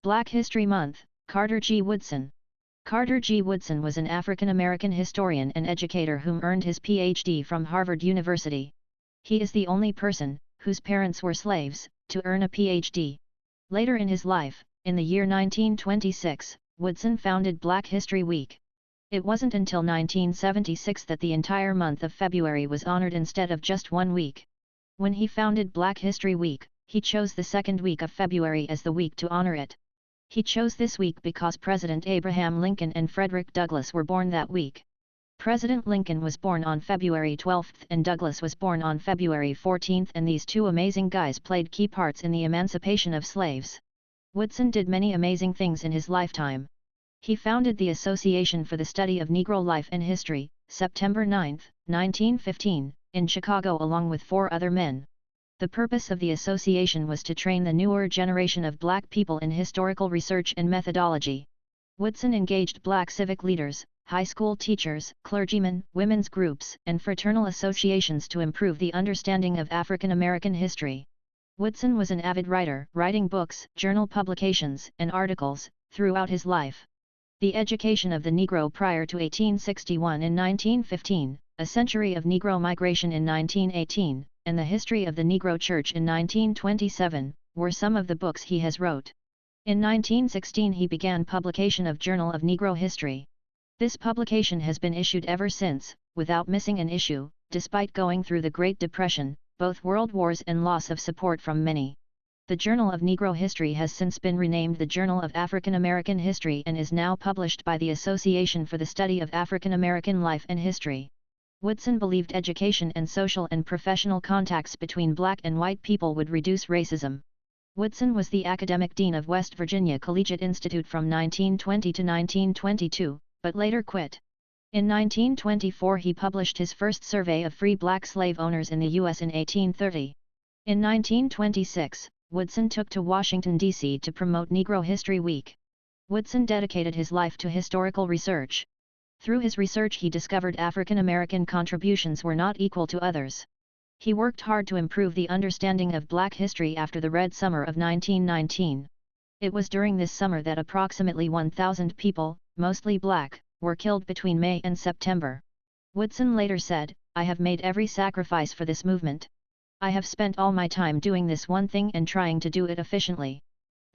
Black History Month, Carter G. Woodson. Carter G. Woodson was an African-American historian and educator whom earned his Ph.D. from Harvard University. He is the only person, whose parents were slaves, to earn a Ph.D. Later in his life, in the year 1926, Woodson founded Black History Week. It wasn't until 1976 that the entire month of February was honored instead of just 1 week. When he founded Black History Week, he chose the second week of February as the week to honor it. He chose this week because President Abraham Lincoln and Frederick Douglass were born that week. President Lincoln was born on February 12 and Douglass was born on February 14, and these two amazing guys played key parts in the emancipation of slaves. Woodson did many amazing things in his lifetime. He founded the Association for the Study of Negro Life and History, September 9, 1915, in Chicago along with 4 other men. The purpose of the association was to train the newer generation of black people in historical research and methodology. Woodson engaged black civic leaders, high school teachers, clergymen, women's groups, and fraternal associations to improve the understanding of African American history. Woodson was an avid writer, writing books, journal publications, and articles, throughout his life. The Education of the Negro prior to 1861 in 1915, A Century of Negro Migration in 1918, and The History of the Negro Church in 1927, were some of the books he has wrote. In 1916 he began publication of Journal of Negro History. This publication has been issued ever since, without missing an issue, despite going through the Great Depression, both world wars and loss of support from many. The Journal of Negro History has since been renamed the Journal of African American History and is now published by the Association for the Study of African American Life and History. Woodson believed education and social and professional contacts between black and white people would reduce racism. Woodson was the academic dean of West Virginia Collegiate Institute from 1920 to 1922, but later quit. In 1924 he published his first survey of free black slave owners in the U.S. in 1830. In 1926, Woodson took to Washington, D.C. to promote Negro History Week. Woodson dedicated his life to historical research. Through his research he discovered African American contributions were not equal to others. He worked hard to improve the understanding of black history after the Red Summer of 1919. It was during this summer that approximately 1,000 people, mostly black, were killed between May and September. Woodson later said, "I have made every sacrifice for this movement. I have spent all my time doing this one thing and trying to do it efficiently."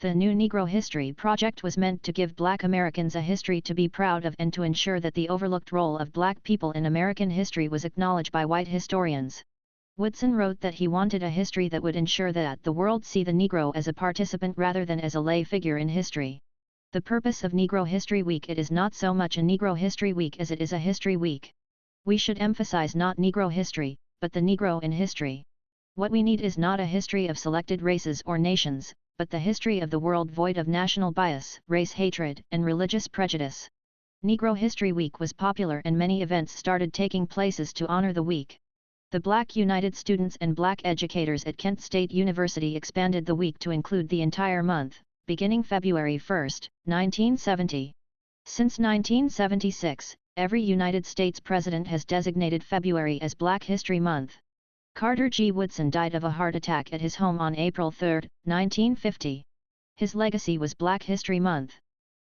The New Negro History Project was meant to give black Americans a history to be proud of and to ensure that the overlooked role of black people in American history was acknowledged by white historians. Woodson wrote that he wanted a history that would ensure that the world see the Negro as a participant rather than as a lay figure in history. The purpose of Negro History Week: it is not so much a Negro History Week as it is a history week. We should emphasize not Negro history, but the Negro in history. What we need is not a history of selected races or nations, but the history of the world void of national bias, race hatred, and religious prejudice. Negro History Week was popular and many events started taking places to honor the week. The Black United Students and black educators at Kent State University expanded the week to include the entire month, beginning February 1, 1970. Since 1976, every United States president has designated February as Black History Month. Carter G. Woodson died of a heart attack at his home on April 3, 1950. His legacy was Black History Month.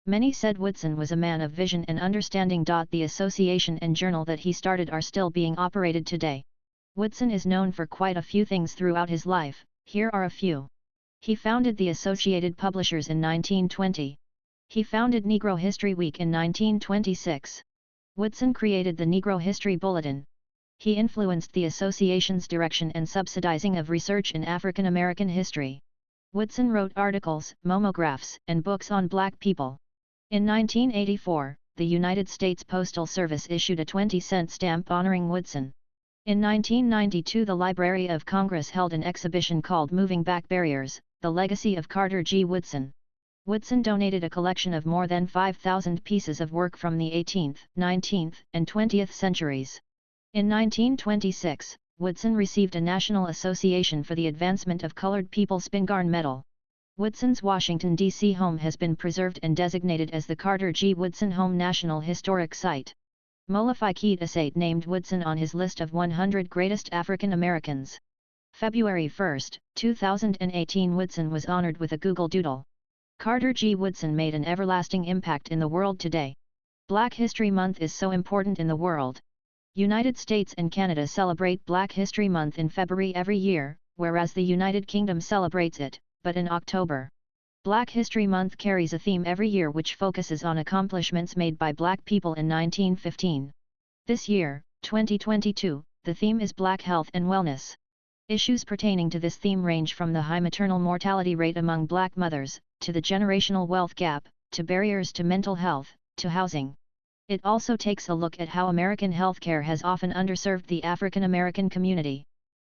Many said Woodson was a man of vision and understanding. The association and journal that he started are still being operated today. Woodson is known for quite a few things throughout his life. Here are a few. He founded the Associated Publishers in 1920. He founded Negro History Week in 1926. Woodson created the Negro History Bulletin. He influenced the association's direction and subsidizing of research in African American history. Woodson wrote articles, monographs, and books on black people. In 1984, the United States Postal Service issued a 20-cent stamp honoring Woodson. In 1992, the Library of Congress held an exhibition called Moving Back Barriers: The Legacy of Carter G. Woodson. Woodson donated a collection of more than 5,000 pieces of work from the 18th, 19th, and 20th centuries. In 1926, Woodson received a National Association for the Advancement of Colored People Spingarn Medal. Woodson's Washington, D.C. home has been preserved and designated as the Carter G. Woodson Home National Historic Site. bhfyp named Woodson on his list of 100 Greatest African Americans. February 1, 2018, Woodson was honored with a Google Doodle. Carter G. Woodson made an everlasting impact in the world today. Black History Month is so important in the world. United States and Canada celebrate Black History Month in February every year, whereas the United Kingdom celebrates it, but in October. Black History Month carries a theme every year which focuses on accomplishments made by Black people in 1915. This year, 2022, the theme is Black Health and Wellness. Issues pertaining to this theme range from the high maternal mortality rate among Black mothers, to the generational wealth gap, to barriers to mental health, to housing. It also takes a look at how American healthcare has often underserved the African American community.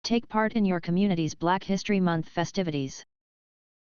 Take part in your community's Black History Month festivities.